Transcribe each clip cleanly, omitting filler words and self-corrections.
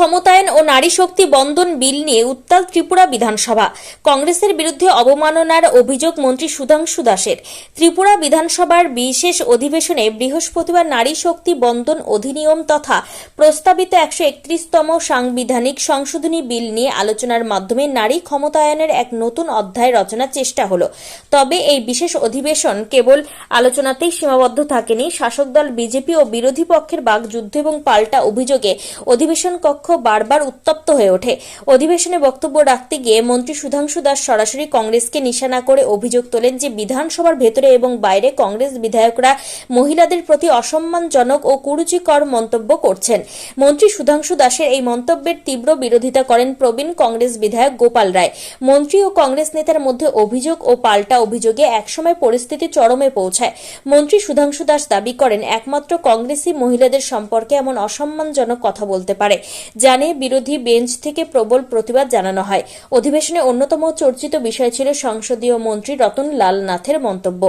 ক্ষমতায়ন ও নারী শক্তি বন্ধন বিল নিয়ে উত্তাল ত্রিপুরা বিধানসভা। কংগ্রেসের বিরুদ্ধে অবমাননার অভিযোগ মন্ত্রী সুধাংশু দাসের। ত্রিপুরা বিধানসভার বিশেষ অধিবেশনে বৃহস্পতিবার নারী শক্তি বন্ধন অধিনিয়ম তথা প্রস্তাবিত 131তম সাংবিধানিক সংশোধনী বিল নিয়ে আলোচনার মাধ্যমে নারী ক্ষমতায়নের এক নতুন অধ্যায় রচনার চেষ্টা হলো। তবে এই বিশেষ অধিবেশন কেবল আলোচনাতেই সীমাবদ্ধ থাকেনি। শাসক দল বিজেপি ও বিরোধী পক্ষের বাকযুদ্ধ এবং পাল্টা অভিযোগে অধিবেশন কক্ষ বারবার উত্তপ্ত হয়ে ওঠে। অধিবেশনে বক্তব্য রাখতে গিয়ে মন্ত্রী সুধাংশু দাস সরাসরি কংগ্রেসকে নিশানা করে অভিযোগ তোলেন যে বিধানসভার ভেতরে এবং বাইরে কংগ্রেস বিধায়করা মহিলাদের প্রতি অসম্মানজনক ও কুরুচিকর মন্তব্য করছেন। মন্ত্রী সুধাংশু দাসের এই মন্তব্যের তীব্র বিরোধিতা করেন প্রবীণ কংগ্রেস বিধায়ক গোপাল রায়। মন্ত্রী ও কংগ্রেস নেতার মধ্যে অভিযোগ ও পাল্টা অভিযোগে একসময় পরিস্থিতি চরমে পৌঁছায়। মন্ত্রী সুধাংশু দাস দাবি করেন একমাত্র কংগ্রেসই মহিলাদের সম্পর্কে এমন অসম্মানজনক কথা বলতে পারে, জানে বিরোধী বেঞ্চ থেকে প্রবল প্রতিবাদ জানানো হয়। অধিবেশনে অন্যতম চর্চিত বিষয় ছিল সংসদীয় মন্ত্রী রতন লাল নাথের মন্তব্য।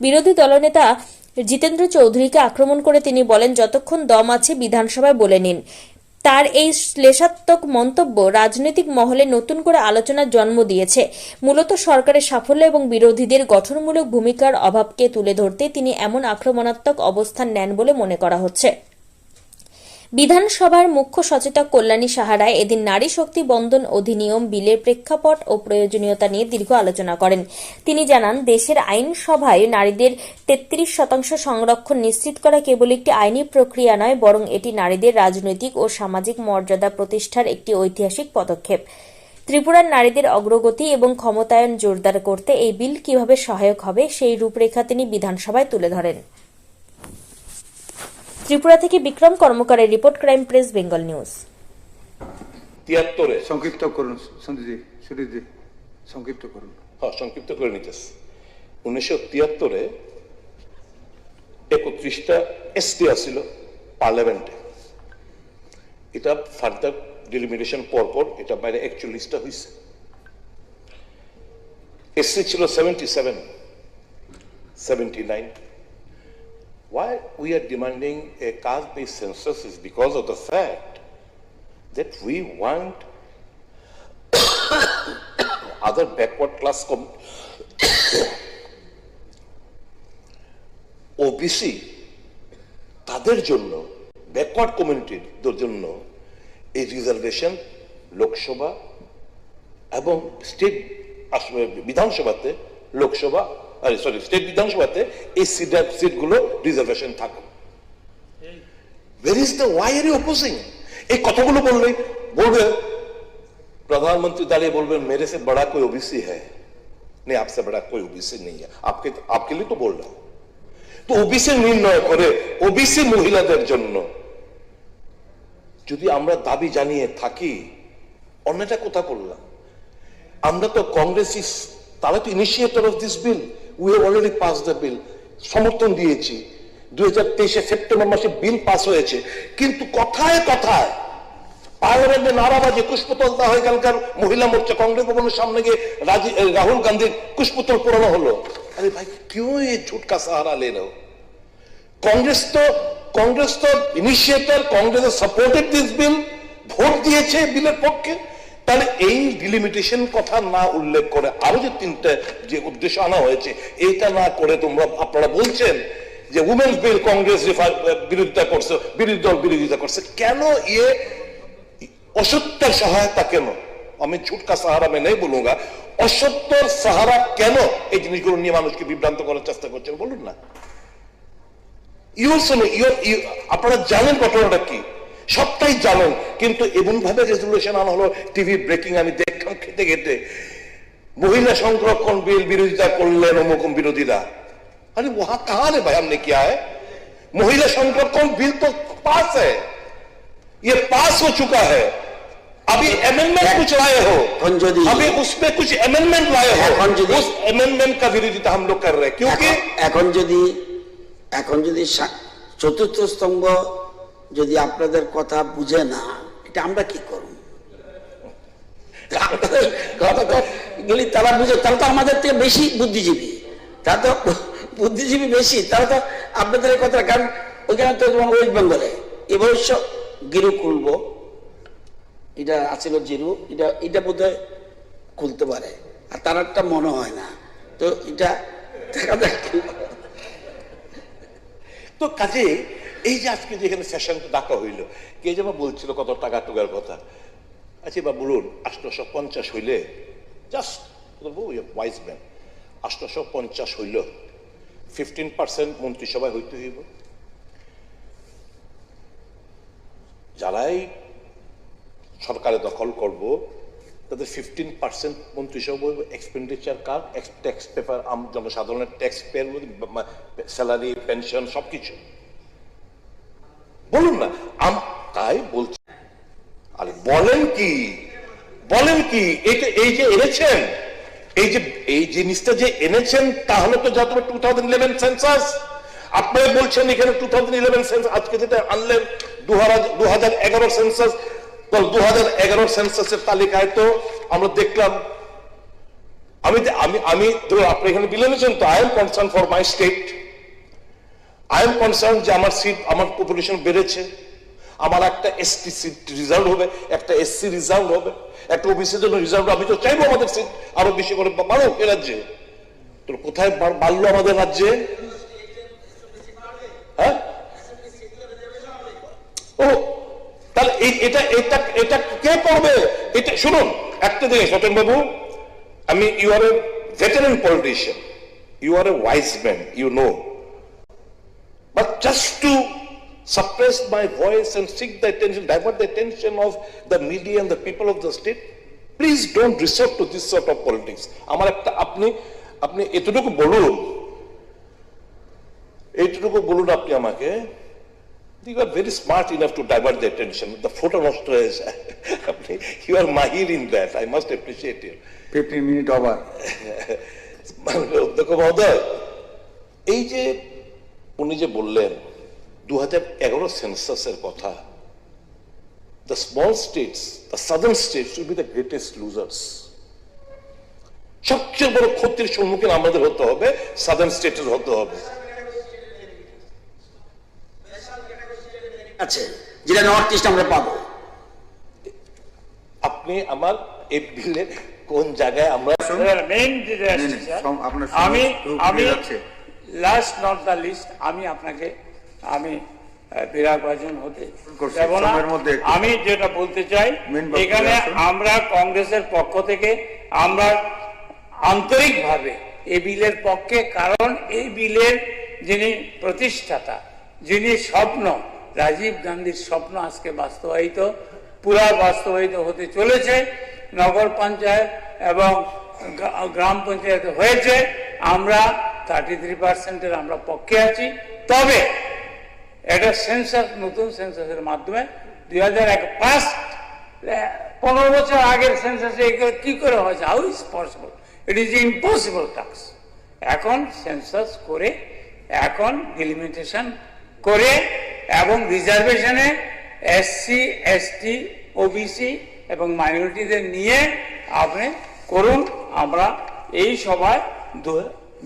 বিরোধী দলনেতা জিতেন্দ্র চৌধুরীকে আক্রমণ করে তিনি বলেন, যতক্ষণ দম আছে বিধানসভায় বলে নিন। তার এই শ্লেষাত্মক মন্তব্য রাজনৈতিক মহলে নতুন করে আলোচনার জন্ম দিয়েছে। মূলত সরকারের সাফল্য এবং বিরোধীদের গঠনমূলক ভূমিকার অভাবকে তুলে ধরতে তিনি এমন আক্রমণাত্মক অবস্থান নেন বলে মনে করা হচ্ছে। বিধানসভার মুখ্য সচেতক কল্যাণী সাহা রায় এদিন নারী শক্তি বন্ধন অধিনিয়ম বিলের প্রেক্ষাপট ও প্রয়োজনীয়তা নিয়ে দীর্ঘ আলোচনা করেন। তিনি জানান, দেশের আইনসভায় নারীদের 33% সংরক্ষণ নিশ্চিত করা কেবল একটি আইনি প্রক্রিয়া নয়, বরং এটি নারীদের রাজনৈতিক ও সামাজিক মর্যাদা প্রতিষ্ঠার একটি ঐতিহাসিক পদক্ষেপ। ত্রিপুরার নারীদের অগ্রগতি এবং ক্ষমতায়ন জোরদার করতে এই বিল কিভাবে সহায়ক হবে সেই রূপরেখা তিনি বিধানসভায় তুলে ধরেন। ত্রিপুরা থেকে বিক্রম কর্মকারের report, crime press Bengal news. 73 সংক্ষিপ্ত করুন সঞ্জয়জি, সুদীপজি সংক্ষিপ্ত করুন। হ্যাঁ, সংক্ষিপ্ত করে নিতেছি। 1973 31টা এসটি আসছিল পার্লামেন্টে। এটা ফার্দার ডিলিমিটেশন পরপর এটা বাইরে 41টা হয়েছে। এসসি ছিল 77, 79। Why we are demanding a caste-based census is because of the fact that we want other backward class OBC তাদের জন্য, ব্যাকওয়ার্ড কমিউনিটির জন্য এই রিজার্ভেশন লোকসভা এবং স্টেট বিধানসভাতে স্টেট বিধানসভাতে এই সিটগুলো রিজার্ভেশন থাকবে। Where is the why are you opposing? এই কথাগুলো বলবে প্রধানমন্ত্রী দাঁড়িয়ে বলবেন मेरे से बड़ा कोई ओबीसी है नहीं, आपसे बड़ा कोई ओबीसी नहीं है, आपके लिए तो बोल रहा हूं। তো ওবিসি নির্ণয় করে ওবিসি মহিলাদের জন্য যদি আমরা দাবি জানিয়ে থাকি, অন্যটা কোথা করলাম? আমরা তো কংগ্রেসি, তারা তো initiator of this bill. We have already pass the বিল, সমর্থন দিয়েছি। 2023 সেপ্টেম্বর মাসে বিল পাস হয়েছে, কিন্তু কথায় কথায় পার্লামেন্টে নারাবাজি, কুশপুতলতা হয়ে গেলকার মহিলা মোর্চা কংগ্রেস ভবনের সামনে গিয়ে রাহুল গান্ধীর কুশপুতল পোড়ানো হলো। আরে ভাই, क्यों ये झूठ का सहारा ले रहे हो? कांग्रेस तो initiator, Congress supported this bill, vote দিয়েছে বিলের পক্ষে। তাহলে এই ডিলিমিটেশন কথা না উল্লেখ করে আরো যে তিনটা যে উদ্দেশ্য আনা হয়েছে, এইটা না করে আপনারা বলছেন যে উমেন্স বিল কংগ্রেস বিরোধিতা করছে, বিরোধী দল বিরোধিতা করছে। কেন ये অসত্যের সহায়তা? কেন? আমি ঝুট কা সাহারা मैं नहीं बोलूंगा, অসত্যের সাহারা কেন এই জিনিসগুলো নিয়ে মানুষকে বিভ্রান্ত করার চেষ্টা করছেন বলুন না। আপনারা জানেন ঘটনাটা কি, সবটাই জানেন, কিন্তু এমন ভাবে রেজুলেশন আনা হলো। টিভি ব্রেকিং আমি দেখলাম খেতে খেতে, মহিলা সংরক্ষণ বিল বিরোধিতা করলেন অমুক বিরোধীরা। अरे वहां कहां है भाई, हमने किया है? महिला संरक्षण बिल तो पास है, ये पास हो चुका है। अभी अमेंडमेंट कुछ लाए हो, अभी उसमें कुछ अमेंडमेंट लाए हो, उस अमेंडमेंट का विरोधिता हम लोग कर रहे हैं। क्योंकि এখন যদি চতুর্থ স্তম্ভ যদি আপনাদের কথা বুঝে না, এটা আমরা কি করব? তারা বুঝে, তারা তো আমাদের থেকে বেশি বুদ্ধিজীবী, তারা তো বুদ্ধিজীবী বেশি, তারা তো আপনাদের কথা। কারণ ওইখানে তো ওয়েস্ট বেঙ্গলে এ ভবিষ্য গিরু খুলবো, এটা আছিল জিরো, এটা বোধহয় খুলতে পারে, আর তার একটা মনে হয় না। তো এটা দেখা যাক। তো কাজে এই যে আজকে যেখানে সেশনটা ডাকা হইল, কে যেন বলছিল কত টাকা টুকার কথা। আচ্ছা বা বলুন 850 হইলে, জাস্ট বলবো ওয়াইজ ম্যান, 850 হইল 15% মন্ত্রিসভায় হইতে হইব। যারাই সরকারে দখল করব তাদের 15% মন্ত্রিসভা এক্সপেন্ডিচার কার, ট্যাক্স পেপার, জনসাধারণের ট্যাক্স পেয়ার, স্যালারি, পেনশন সবকিছু বলুন না। তাই বলছি, আরে বলেন কি এই যে এনেছেন, এই জিনিসটা যে এনেছেন, তাহলে তো যত 2011 সেন্সাস আপনারা বলছেন এখানে 2011 সেন্সাস, আজকে যেটা আনলেন 2011 সেন্সাস, 2011 সেন্সাসের তালিকায় তো আমরা দেখলাম, আমি আপনি এখানে বিলে এনেছেন তো, I am concern for my state, I am concern যে আমার সিট, আমার পপুলেশন বেড়েছে, আমার একটা এসটি সিট রিজার্ভ হবে, একটা এসসি রিজার্ভ হবে, একটা ওবিসির জন্য রিজার্ভ। আমি তো চাইবো আমাদের সিট আরো বেশি করে বাড়ুক এ রাজ্যে। তো কোথায় বাড়লো আমাদের রাজ্যে? হ্যাঁ, ও তাহলে এটা এটা এটা কে করবে? এটা শুনুন একটা জিনিস সতেন বাবু, you are a veteran politician, you are a wise man, you know, but just to suppress my voice and seek the attention, divert the attention of the media and the people of the state, please don't resort to this sort of politics. আমার একটা আপনি এতটুকু বলুন আপনি আমাকে, you are very smart enough to divert the attention. The photo নষ্ট হয়ে যায়, আপনি you are mahir in that, I must appreciate you. 15 minute over. অধ্যক্ষ মহোদয়, এই যে উনি যে বললেন 2011 সেন্সাসের কথা, the small states, the southern states will be the greatest losers. সবচেয়ে বড় ক্ষতির সম্মুখীন আমাদের হতে হবে, সাদার্ন স্টেটের হতে হবে। আছে যেটা নর্থ ইস্ট আমরা পাবো। আপনি আমার এই বিলের কোন জায়গায় আমরা আমি লাস্ট নট দ্য লিস্ট, আমি বিরাগ ভাজন হতে যাব না। আমি যেটা বলতে চাই, এখানে আমরা কংগ্রেসের পক্ষ থেকে আমরা আন্তরিকভাবে এই বিলের পক্ষে, কারণ এই বিলের যিনি প্রতিষ্ঠাতা, যিনি স্বপ্ন, রাজীব গান্ধীর স্বপ্ন আজকে পুরা বাস্তবায়িত হতে চলেছে। নগর পঞ্চায়েত এবং গ্রাম পঞ্চায়েত হয়েছে, আমরা 33% আমরা পক্ষে আছি। তবে এটা সেন্সাস, নতুন সেন্সাসের মাধ্যমে 15 বছর আগের সেন্সাসে কি করে হয়েছে? How is possible? It is impossible task. এখন সেন্সাস করে, এখন ডিলিমিটেশন করে এবং রিজার্ভেশনে এসসি, এসটি, ওবিসি এবং মাইনরিটিদের নিয়ে আপনি করুন। আমরা এই সভায়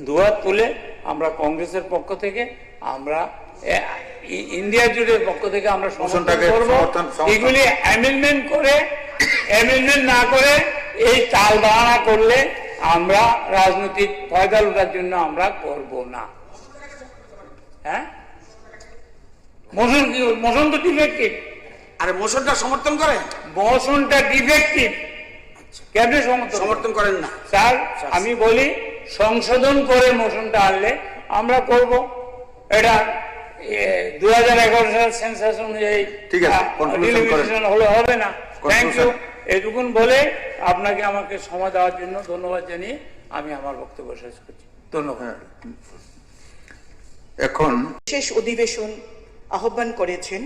দুহাত তুলে আমরা কংগ্রেসের পক্ষ থেকে, আমরা ইন্ডিয়া জুড়ের পক্ষ থেকে আমরা সমর্থন করব। এগুলি অ্যামেন্ডমেন্ট না করে এই তাল বাহানা করলে আমরা রাজনৈতিক ফয়দা লুটার জন্য আমরা করব না। হ্যাঁ, মোশন তো ডিফেক্টিভ। আরে মোশনটা সমর্থন করেন? মোশনটা ডিফেক্টিভ, কেন সমর্থন করেন না? স্যার আমি বলি সংশোধন করে মোশনটা আনলে আমরা করব। এটা 2011 সালের সেন্সাস অনুযায়ী ডিলিমিটেশন হলে হবে না। Thank you. এটুকুন বলে আপনাকে আমাকে সময় দেওয়ার জন্য ধন্যবাদ জানিয়ে আমি আমার বক্তব্য শেষ করছি। ধন্যবাদ। এখন বিশেষ অধিবেশন আহ্বান করেছেন,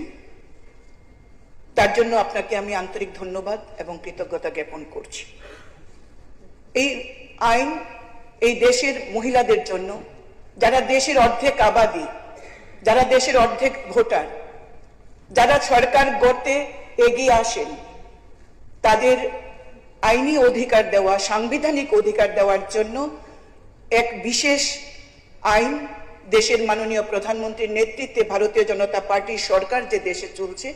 তার জন্য আপনাকে আমি আন্তরিক ধন্যবাদ এবং কৃতজ্ঞতা জ্ঞাপন করছি। এই আইন এই দেশের মহিলাদের জন্য, যারা দেশের অর্ধেক আবাদি, যারা দেশের অর্ধেক ভোটার, যারা সরকার গড়তে এগিয়ে আসেন, তাদের আইনি অধিকার দেওয়া, সাংবিধানিক অধিকার দেওয়ার জন্য এক বিশেষ আইন দেশের মাননীয় প্রধানমন্ত্রীর নেতৃত্বে ভারতীয় জনতা পার্টির সরকার যে দেশে চলছে,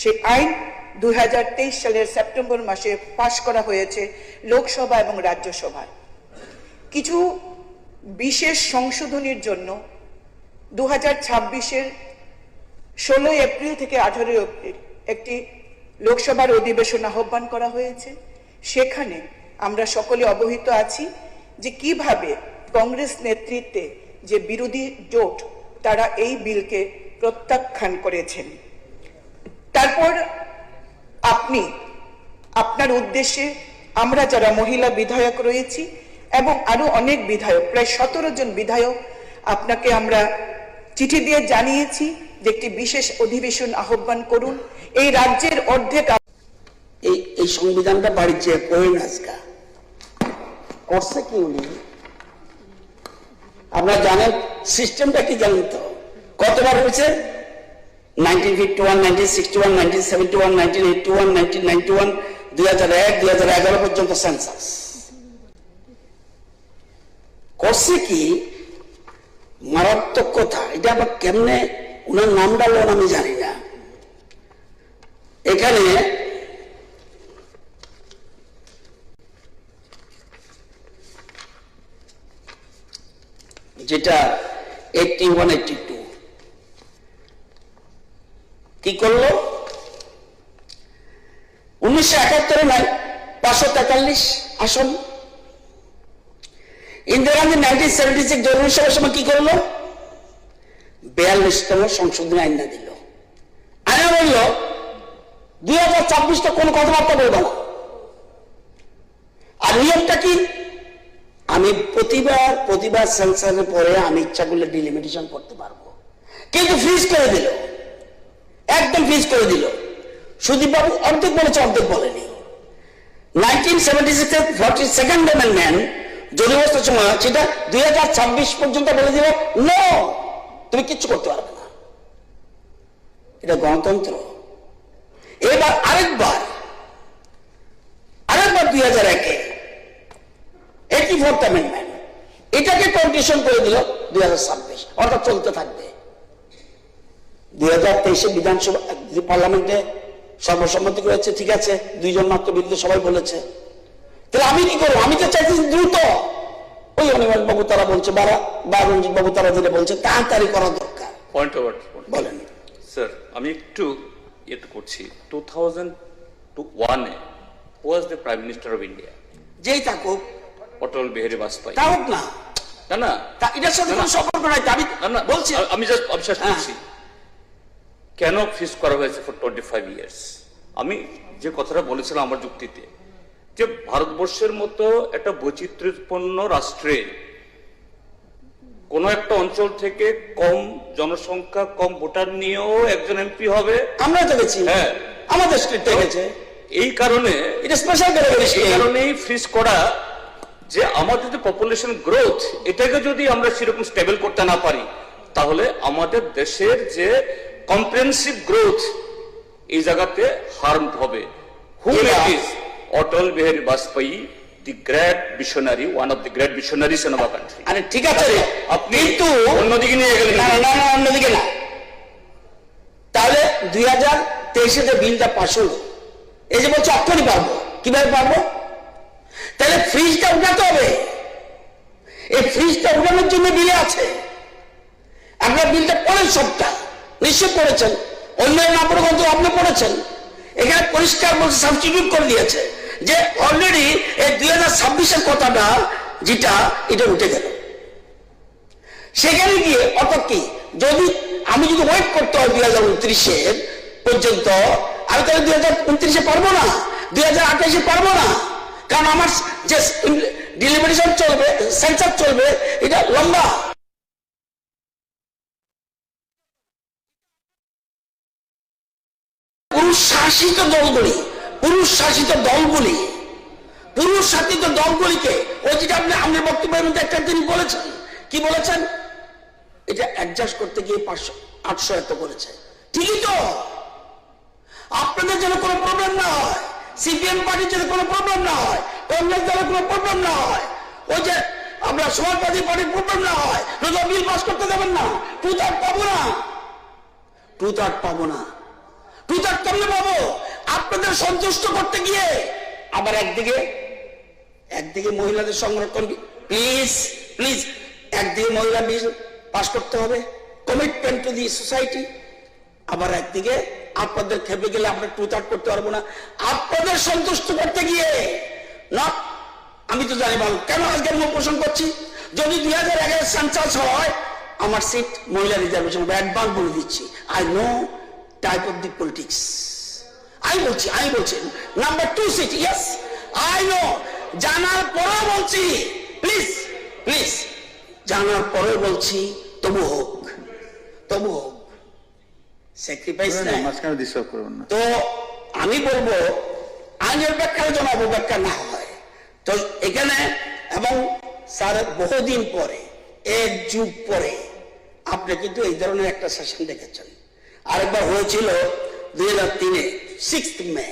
সেই আইন 2023 সালের সেপ্টেম্বর মাসে পাশ করা হয়েছে লোকসভা এবং রাজ্যসভায়। কিছু বিশেষ সংশোধনীর জন্য 2026-এর 16 এপ্রিল থেকে 18 এপ্রিল একটি লোকসভার অধিবেশন আহ্বান করা হয়েছে। সেখানে আমরা সকলে অবহিত আছি যে কিভাবে কংগ্রেস নেতৃত্বে যে বিরোধী জোট তারা এই বিলকে প্রত্যাখ্যান করেছেন। তারপর আপনি আপনার উদ্দেশ্যে আমরা যারা মহিলা বিধায়ক রয়েছি এবং আরো অনেক বিধায়ক, প্রায় 17 জন বিধায়ক, আপনাকে আমরা চিঠি দিয়ে জানিয়েছি যে একটি বিশেষ অধিবেশন আহ্বান করুন। এই রাজ্যের অর্ধেক এই সংবিধানটা বাড়ির চেয়ে পড়ে আজকা করছে কি উনি? আপনারা জানেন সিস্টেমটা কি জানেন তো? কতবার হয়েছে? 1951, 1961, 1971, 1981, 1991, 2001, 2011 পর্যন্ত সেন্সাস করছে কি? মারাত্মক কথা। এটা আবার কেমনে উনার নাম ডাললেন আমি জানি না। এখানে যেটা 81, 82 কি করলো? 1971 নাই 543 আসন। ইন্দিরা গান্ধী 1976 জরুরি সভার সময় কি করলো? 42তম সংশোধনী আইন না দিল। আইন বলল 2026 তো কোনো কথাবার্তা বলবো না। আর নিয়মটা কি? আমি প্রতিবার সেন্সারের পরে আমি ইচ্ছা করলে ডিলিমিটেশন করতে পারবো, কিন্তু ফ্রিজ করে দিল, একদম ফ্রিজ করে দিল। সুদীপ বাবু অর্ধেক বলেছে, অর্ধেক বলেনি। 1976 42nd অ্যামেন্ডমেন্ট জরিমানার সময় সেটা 2026 পর্যন্ত বলে দিল নো, তুমি কিচ্ছু করতে পারবে না। এটা গণতন্ত্র। এবার আরেকবার 2001-এ 84th অ্যামেন্ডমেন্ট এটাকে কন্ডিশন করে দিল 2026, অর্থাৎ চলতে থাকবে। 2023-এ বিধানসভা পার্লামেন্টে সর্বসম্মতি করেছে, ঠিক আছে, 2 জন মাত্র বিরুদ্ধে সবাই বলেছে। তাহলে আমি কি করবো? আমি তো চাইছি দ্রুত, ওই অনিমেষ বাবু তারা বলছে বা রঞ্জিত বাবু তারা যেটা বলছে তাড়াতাড়ি করা দরকার। পয়েন্ট ওভার বলেন স্যার, আমি একটু করছি। 2001-এ was the prime minister of India, যেই থাকুক, অটল বিহারী বাজপেয়ী। তা হোক না, না এটার সাথে কোনো সম্পর্ক নাই। আমি বলছি, আমি জাস্ট অবজার্ভ করছি কেন ফিক্স করা হয়েছে ফর 25 ইয়ার্স। আমি যে কথাটা বলেছিলাম আমার যুক্তিতে, যে ভারতবর্ষের মতো একটা বৈচিত্র্যপূর্ণ রাষ্ট্রে কোন একটা অঞ্চল থেকে কম জনসংখ্যা, কম ভোটার নিয়েও একজন এমপি হবে। আমরা তো গেছি, হ্যাঁ, আমাদের স্টেটে গেছে। এই কারণে এটা স্পেশাল এই কারণেই ফ্রিজ করা, যে আমাদের যে পপুলেশন গ্রোথ, এটাকে যদি আমরা সেরকম স্টেবল করতে না পারি, তাহলে আমাদের দেশের যে কম্প্রিহেনসিভ গ্রোথ এই জায়গাতে হার্ম হবে। Who it is? Atal Bihari Vajpayee, the great visionary, one of the great visionaries in our country. আরে ঠিক আছে, আপনি তো অন্যদিকে নিয়ে গেলেন। না, অন্যদিকে না। তাহলে 2023-এ যে বিলটা পাস হলো, এই যে বলছে অক্ষরই পারবো, কিভাবে পারবো? তাহলে ফ্রিজটা উঠাতে হবে। এই ফ্রিজটা উঠানোর জন্য বিলে আছে। আপনার বিলটা পড়েন, সবটা নিশ্চয় পড়েছেন, অন্য না পড়ে কিন্তু আপনি পড়েছেন। এখানে পরিষ্কার বলছে, সাবস্টিটিউট করে দিয়েছে যে অলরেডি এই 2026-এর কথাটা যেটা, এটা উঠে গেল। সেখানে গিয়ে অর্থাৎ কি, আমি যদি ওয়েট করতে হয় 2029-এর পর্যন্ত, আমি তাহলে 2029-এ পারবো না, 2028-এ পারবো না। কারণ আমার যে ডিলিমিটেশন চলবে, সেন্সার চলবে, এটা লম্বা। পুরুষ শাসিত দলগুলিকে ওই যেটা আপনি বক্তব্যের মধ্যে একটা তিনি বলেছেন, কি বলেছেন? এটা অ্যাডজাস্ট করতে গিয়ে 500-800 এত করেছে। ঠিকই তো, আপনাদের যেন কোনো প্রবলেম না হয়, সিপিএম পার্টির যেন কোনো প্রবলেম না হয়, কংগ্রেস দলের কোনো প্রবলেম না হয়, ওই যে আমরা সমাজবাদী পার্টির প্রবলেম না হয়, বিল পাস করতে দেবেন না। টু থার্ড পাবো না। ট্রুথ কেমনে পাবো? আপনাদের সন্তুষ্ট করতে গিয়ে আবার একদিকে মহিলাদের সংরক্ষণ, প্লিজ প্লিজ, একদিকে মহিলা বিল পাস করতে হবে, কমিটমেন্ট টু দি সোসাইটি, আবার একদিকে আপনাদের খেপে গেলে আমরা ট্রুথ আউট করতে পারবো না আপনাদের সন্তুষ্ট করতে গিয়ে। না, আমি তো জানি ভালো কেন আজকে মুখ পোষণ করছি। যদি 2011 সেন্সাস হয়, আমার সিট মহিলা রিজার্ভেশন অ্যাডভান্স বলে দিচ্ছি। I know type of the politics. আমি বলছি number 2 seat, yes I know. জানার পরেও বলছি, প্লিজ প্লিজ, জানার পরেও বলছি তবু হোক, স্যাক্রিফাইস নাই। মাঝখানে ডিস্টার্ব করবেন না। তো আমি বলবো আইনের ব্যাখ্যার জন্য অপব্যাখ্যা না হয়। তো এখানে এবং স্যার বহুদিন পরে, 1 যুগ পরে আপনি কিন্তু এই ধরনের একটা সেশন দেখেছেন। আরেকবার হয়েছিল 2003-এ 6 মে,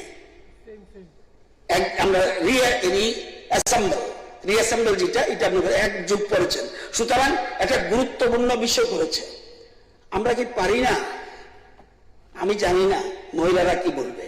আমরা রিঅ্যাসেম্বল যেটা, এটা আপনি 1 যুগ পড়েছেন। সুতরাং একটা গুরুত্বপূর্ণ বিষয় করেছে। আমরা কি পারি না? আমি জানি না মহিলারা কি বলবে।